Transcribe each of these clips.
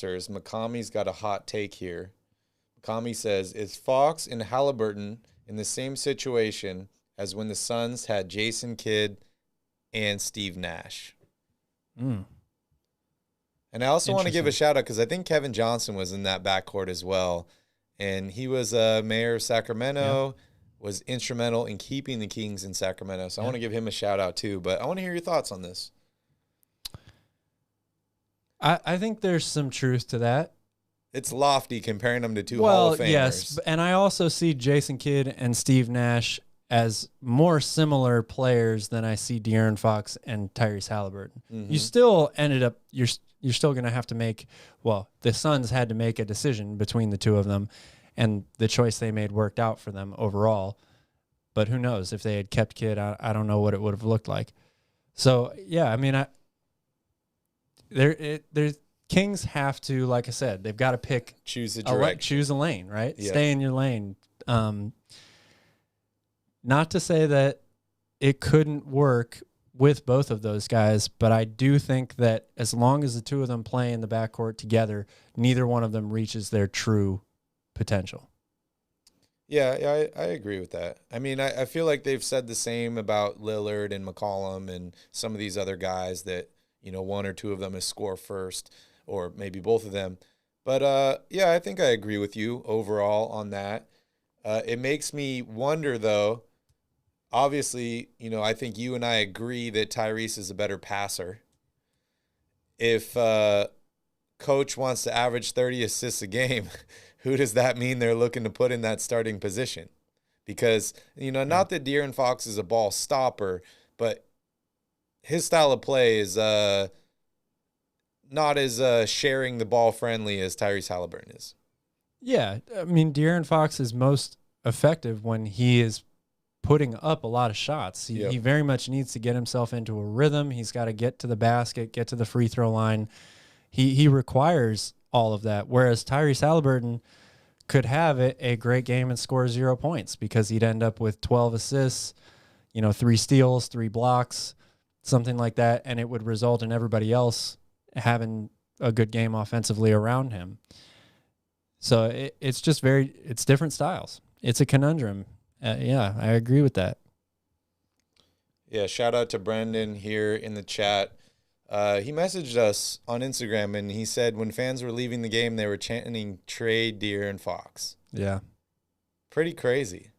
Makami's got a hot take here. Makami says, is Fox and Haliburton in the same situation as when the Suns had Jason Kidd and Steve Nash? Mm. And I also want to give a shout out because I think Kevin Johnson was in that backcourt as well. And he was mayor of Sacramento, was instrumental in keeping the Kings in Sacramento. So I want to give him a shout out too. But I want to hear your thoughts on this. I think there's some truth to that. It's lofty comparing them to two Hall of Famers. Yes, and I also see Jason Kidd and Steve Nash as more similar players than I see DeAaron Fox and Tyrese Haliburton. Mm-hmm. You still ended up you're still going to have to make, well, the Suns had to make a decision between the two of them, and the choice they made worked out for them overall. But who knows, if they had kept Kidd, I don't know what it would have looked like. So, yeah, I mean, there's Kings have to, like I said, they've got to choose a direction. Choose a lane, right? Yeah. Stay in your lane. Not to say that it couldn't work with both of those guys, but I do think that as long as the two of them play in the backcourt together, neither one of them reaches their true potential. Yeah, I agree with that. I mean, I feel like they've said the same about Lillard and McCollum and some of these other guys that, you know, one or two of them is score first, or maybe both of them. But, yeah, I think I agree with you overall on that. It makes me wonder, though, obviously, you know, I think you and I agree that Tyrese is a better passer. If coach wants to average 30 assists a game, who does that mean they're looking to put in that starting position? Because, you know, not that DeAaron Fox is a ball stopper, but his style of play is not as sharing the ball friendly as Tyrese Haliburton is. Yeah, I mean, DeAaron Fox is most effective when he is putting up a lot of shots. He very much needs to get himself into a rhythm. He's got to get to the basket, get to the free throw line. He requires all of that, whereas Tyrese Haliburton could have a great game and score 0 points because he'd end up with 12 assists, 3 steals, 3 blocks, something like that, and it would result in everybody else having a good game offensively around him. So it's just it's different styles. It's a conundrum. Yeah, I agree with that. Yeah, shout out to Brendan here in the chat. He messaged us on Instagram, and he said when fans were leaving the game, they were chanting "Trade DeAaron Fox." Yeah. Pretty crazy.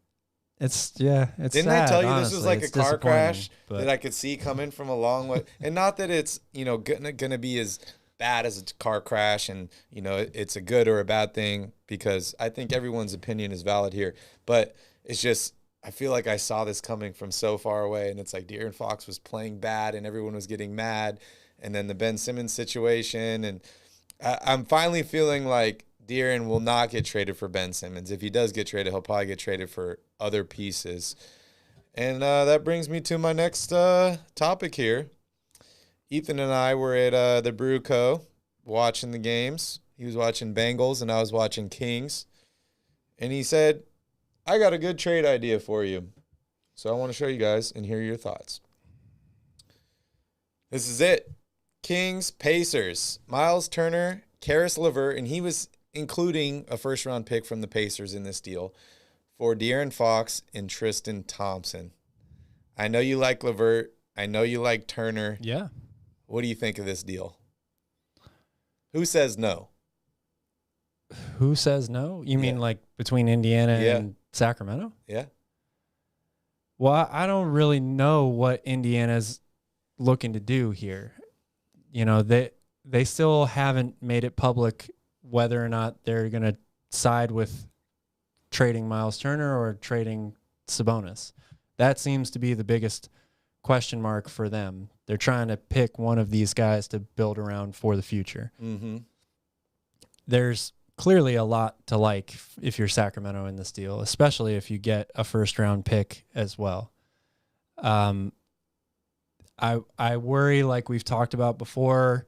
It's Didn't sad, I tell you honestly. this was like It's a car crash but that I could see coming from a long way? And not that it's, gonna be as bad as a car crash and, it's a good or a bad thing, because I think everyone's opinion is valid here. But it's just, I feel like I saw this coming from so far away, and it's like DeAaron Fox was playing bad and everyone was getting mad. And then the Ben Simmons situation. And I'm finally feeling like DeAaron will not get traded for Ben Simmons. If he does get traded, he'll probably get traded for other pieces. And that brings me to my next topic here. Ethan and I were at the Brew Co. watching the games. He was watching Bengals and I was watching Kings. And he said, I got a good trade idea for you. So I want to show you guys and hear your thoughts. This is it. Kings, Pacers, Myles Turner, Caris LeVert, and he was including a first-round pick from the Pacers in this deal for DeAaron Fox and Tristan Thompson. I know you like LeVert. I know you like Turner. Yeah. What do you think of this deal? Who says no? Who says no? You mean like between Indiana and Sacramento? Yeah. Well, I don't really know what Indiana's looking to do here. They still haven't made it public whether or not they're going to side with trading Myles Turner or trading Sabonis. That seems to be the biggest question mark for them. They're trying to pick one of these guys to build around for the future. Mm-hmm. There's clearly a lot to like if you're Sacramento in this deal, especially if you get a first-round pick as well. I worry, like we've talked about before,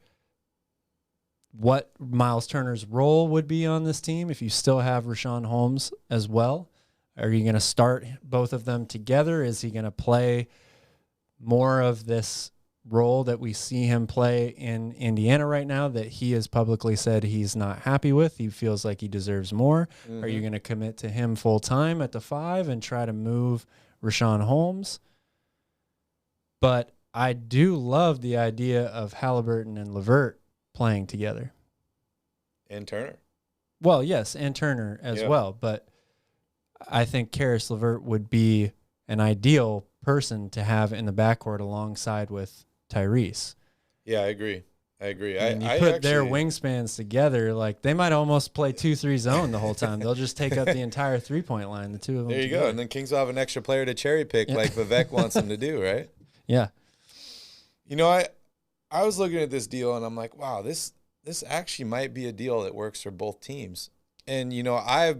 what Myles Turner's role would be on this team if you still have Richaun Holmes as well. Are you going to start both of them together? Is he going to play more of this role that we see him play in Indiana right now that he has publicly said he's not happy with. He feels like he deserves more. Are you going to commit to him full time at the 5 and try to move Richaun Holmes? But I do love the idea of Haliburton and LeVert playing together. And Turner. Well, yes, and Turner as well. But I think Caris LeVert would be an ideal person to have in the backcourt alongside with Tyrese. Yeah, I agree. And you put their wingspans together, like they might almost play 2-3 zone the whole time. They'll just take up the entire 3-point line, the two of them. There you go. And then Kings will have an extra player to cherry pick like Vivek wants them to do, right? Yeah. You know, I was looking at this deal and I'm like, wow, this actually might be a deal that works for both teams. And, you know, I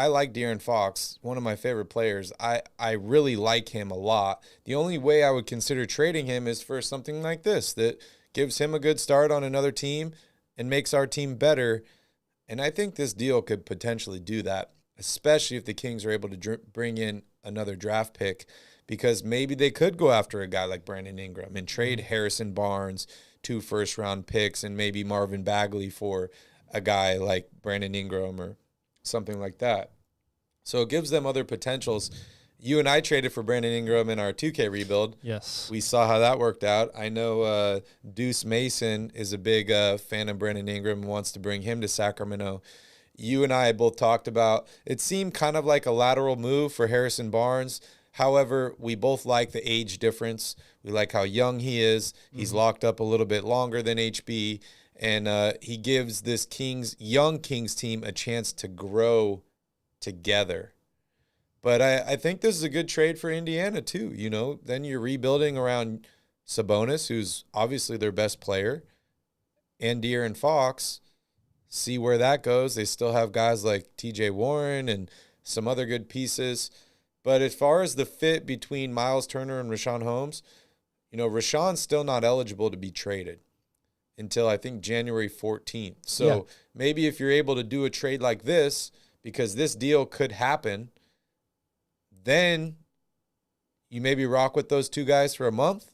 like DeAaron Fox, one of my favorite players. I really like him a lot. The only way I would consider trading him is for something like this that gives him a good start on another team and makes our team better. And I think this deal could potentially do that, especially if the Kings are able to bring in another draft pick, because maybe they could go after a guy like Brandon Ingram and trade Harrison Barnes, 2 first-round picks, and maybe Marvin Bagley for a guy like Brandon Ingram or something like that. So it gives them other potentials. You and I traded for Brandon Ingram in our 2K rebuild. Yes. We saw how that worked out. I know Deuce Mason is a big fan of Brandon Ingram and wants to bring him to Sacramento. You and I both talked about it seemed kind of like a lateral move for Harrison Barnes. However, we both like the age difference. We like how young he is. He's locked up a little bit longer than HB. And he gives this young Kings team a chance to grow together. But I think this is a good trade for Indiana too. You know, then you're rebuilding around Sabonis, who's obviously their best player, and De'Aaron Fox. See where that goes. They still have guys like TJ Warren and some other good pieces. But as far as the fit between Myles Turner and Richaun Holmes, you know, Richaun's still not eligible to be traded until I think January 14th. So maybe if you're able to do a trade like this, because this deal could happen, then you maybe rock with those two guys for a month,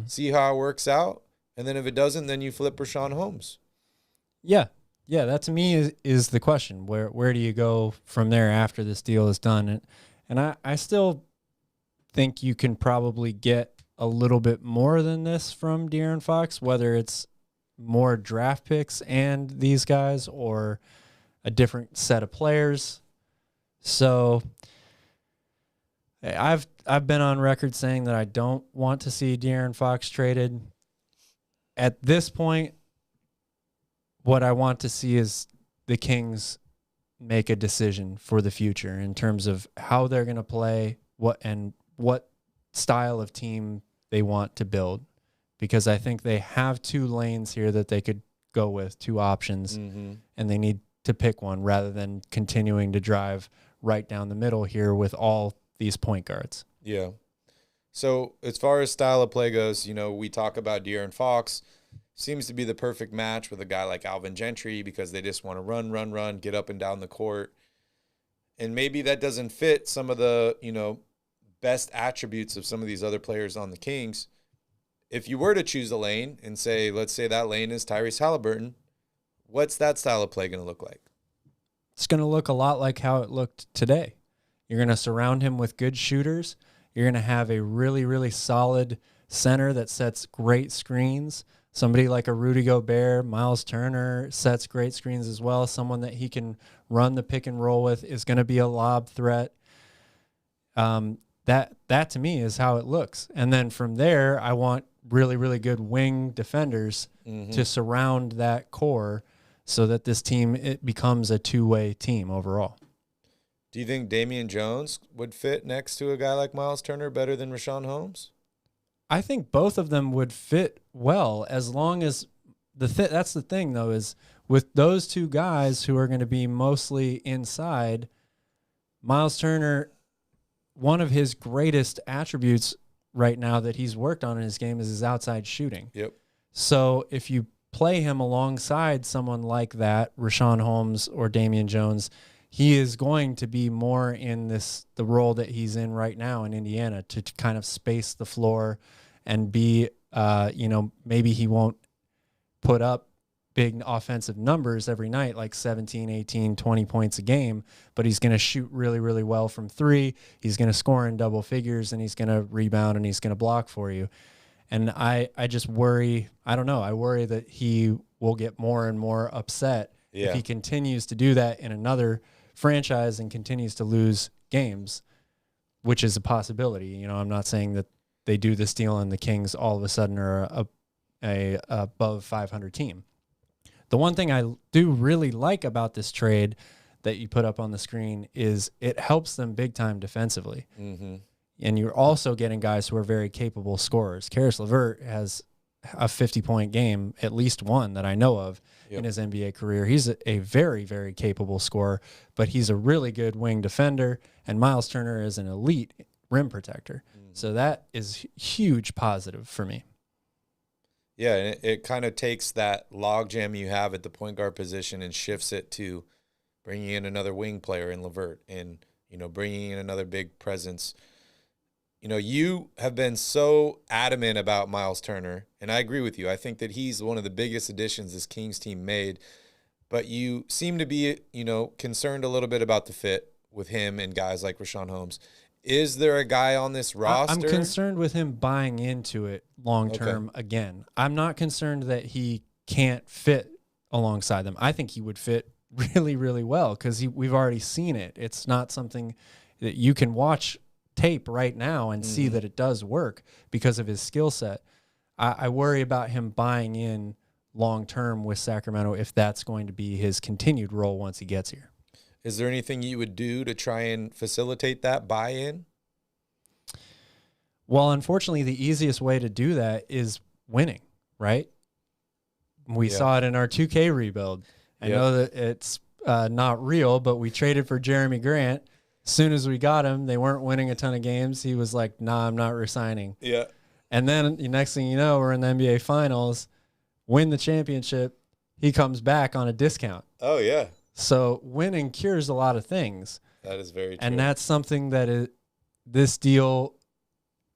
see how it works out, and then if it doesn't, then you flip Richaun Holmes. Yeah. Yeah, that to me is the question. Where do you go from there after this deal is done? And I still think you can probably get a little bit more than this from De'Aaron Fox, whether it's more draft picks and these guys or a different set of players. So I've been on record saying that I don't want to see De'Aaron Fox traded. At this point, what I want to see is the Kings make a decision for the future in terms of how they're going to play, what style of team they want to build, because I think they have 2 lanes here that they could go with, 2 options, and they need to pick one rather than continuing to drive right down the middle here with all these point guards. Yeah. So as far as style of play goes, you know, we talk about De'Aaron Fox. Seems to be the perfect match with a guy like Alvin Gentry because they just want to run, get up and down the court. And maybe that doesn't fit some of the, you know, best attributes of some of these other players on the Kings. If you were to choose a lane and say, let's say that lane is Tyrese Haliburton, what's that style of play going to look like? It's going to look a lot like how it looked today. You're going to surround him with good shooters. You're going to have a really, really solid center that sets great screens. Somebody like a Rudy Gobert, Myles Turner sets great screens as well. Someone that he can run the pick and roll with is going to be a lob threat. That to me is how it looks. And then from there, I want really, really good wing defenders to surround that core so that this team, it becomes a 2-way team overall. Do you think Damian Jones would fit next to a guy like Myles Turner better than Richaun Holmes? I think both of them would fit well as long as that's the thing, though, is with those 2 guys who are going to be mostly inside, Myles Turner, one of his greatest attributes right now that he's worked on in his game is his outside shooting. Yep. So if you play him alongside someone like that, Richaun Holmes or Damian Jones, he is going to be more in the role that he's in right now in Indiana to kind of space the floor and B, maybe he won't put up big offensive numbers every night, like 17, 18, 20 points a game, but he's going to shoot really, really well from three. He's going to score in double figures, and he's going to rebound, and he's going to block for you. And I just worry, I don't know, I worry that he will get more and more upset if he continues to do that in another franchise and continues to lose games, which is a possibility. I'm not saying that they do this deal and the Kings all of a sudden are a above 500 team. The one thing I do really like about this trade that you put up on the screen is it helps them big time defensively. Mm-hmm. And you're also getting guys who are very capable scorers. Caris LeVert has a 50-point game, at least one that I know of in his NBA career. He's a very, very capable scorer, but he's a really good wing defender, and Myles Turner is an elite rim protector. Mm-hmm. So that is huge positive for me. Yeah, and it kind of takes that logjam you have at the point guard position and shifts it to bringing in another wing player in LeVert and, bringing in another big presence. You have been so adamant about Myles Turner, and I agree with you. I think that he's one of the biggest additions this Kings team made, but you seem to be, concerned a little bit about the fit with him and guys like Richaun Holmes. Is there a guy on this roster? I'm concerned with him buying into it long-term again. I'm not concerned that he can't fit alongside them. I think he would fit really, really well because we've already seen it. It's not something that you can watch tape right now and see that it does work because of his skill set. I worry about him buying in long-term with Sacramento if that's going to be his continued role once he gets here. Is there anything you would do to try and facilitate that buy-in? Well, unfortunately, the easiest way to do that is winning, right? We saw it in our 2K rebuild. I know that it's not real, but we traded for Jeremy Grant. As soon as we got him, they weren't winning a ton of games. He was like, nah, I'm not resigning. Yeah. And then the next thing you know, we're in the NBA Finals, win the championship. He comes back on a discount. Oh, yeah. So winning cures a lot of things. That is very true. And that's something that this deal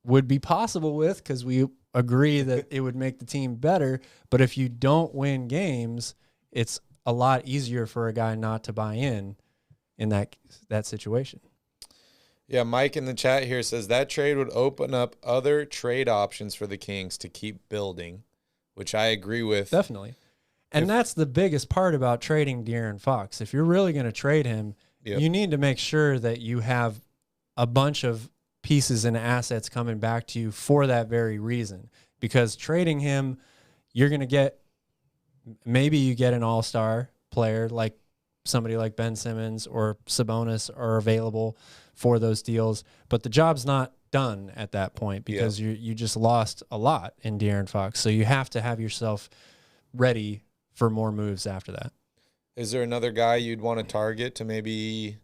would be possible with because we agree that it would make the team better. But if you don't win games, it's a lot easier for a guy not to buy in that situation. Yeah, Mike in the chat here says that trade would open up other trade options for the Kings to keep building, which I agree with. Definitely. And that's the biggest part about trading DeAaron Fox. If you're really going to trade him, you need to make sure that you have a bunch of pieces and assets coming back to you for that very reason. Because trading him, you're going to maybe you get an all-star player like somebody like Ben Simmons or Sabonis are available for those deals, but the job's not done at that point because you just lost a lot in DeAaron Fox. So you have to have yourself ready for more moves after that. Is there another guy you'd want to target to maybe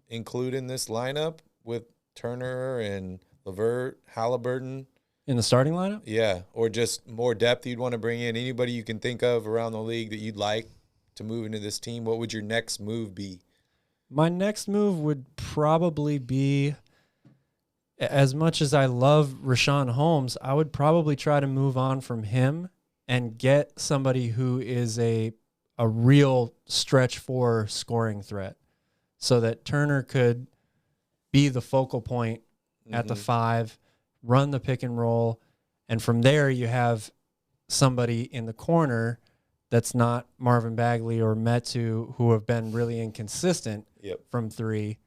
include in this lineup with Turner and LeVert, Haliburton? In the starting lineup? Yeah, or just more depth you'd want to bring in? Anybody you can think of around the league that you'd like to move into this team? What would your next move be? My next move would probably be, as much as I love Richaun Holmes, I would probably try to move on from him and get somebody who is a real stretch four scoring threat so that Turner could be the focal point at the 5, run the pick and roll, and from there you have somebody in the corner that's not Marvin Bagley or Metu, who have been really inconsistent from 3.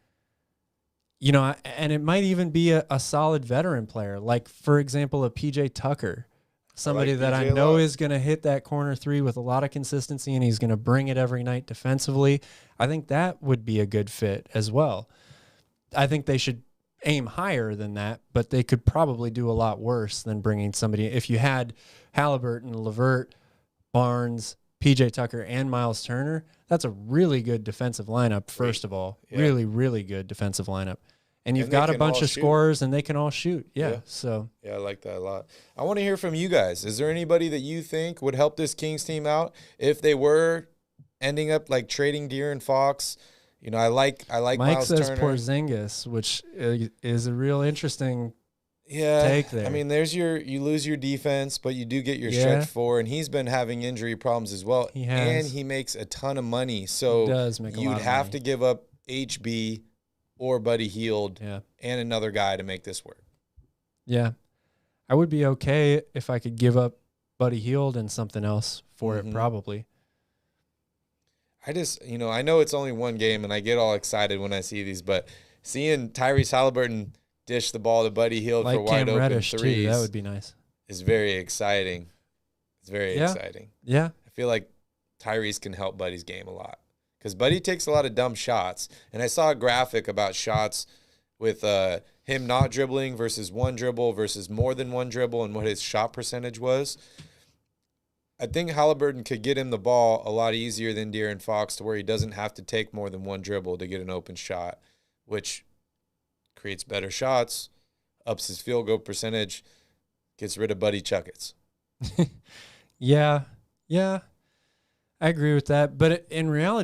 And it might even be a solid veteran player, like, for example, a PJ Tucker. Somebody that I know is going to hit that corner 3 with a lot of consistency, and he's going to bring it every night defensively. I think that would be a good fit as well. I think they should aim higher than that, but they could probably do a lot worse than bringing somebody. If you had Haliburton, LeVert, Barnes, PJ Tucker, and Myles Turner, that's a really good defensive lineup, first of all. Yeah. Really, really good defensive lineup. And you've got a bunch of scorers, and they can all shoot. Yeah, I like that a lot. I want to hear from you guys. Is there anybody that you think would help this Kings team out if they were ending up like trading DeAaron Fox? I like Mike Myles says Turner. Porzingis, which is a real interesting take there. I mean, you lose your defense, but you do get your stretch four, and he's been having injury problems as well. He has. And he makes a ton of money, so he does make a lot you'd of have money. to give up HB or Buddy Hield and another guy to make this work. Yeah. I would be okay if I could give up Buddy Hield and something else for it, probably. I just, I know it's only one game, and I get all excited when I see these, but seeing Tyrese Haliburton dish the ball to Buddy Hield for wide open Reddish threes too. That would be nice. Is very exciting. It's very exciting. Yeah. I feel like Tyrese can help Buddy's game a lot because Buddy takes a lot of dumb shots, and I saw a graphic about shots with him not dribbling versus one dribble versus more than one dribble and what his shot percentage was. I think Haliburton could get him the ball a lot easier than DeAaron Fox to where he doesn't have to take more than one dribble to get an open shot, which creates better shots, ups his field goal percentage, gets rid of Buddy Chuckets. Yeah. I agree with that. But in reality,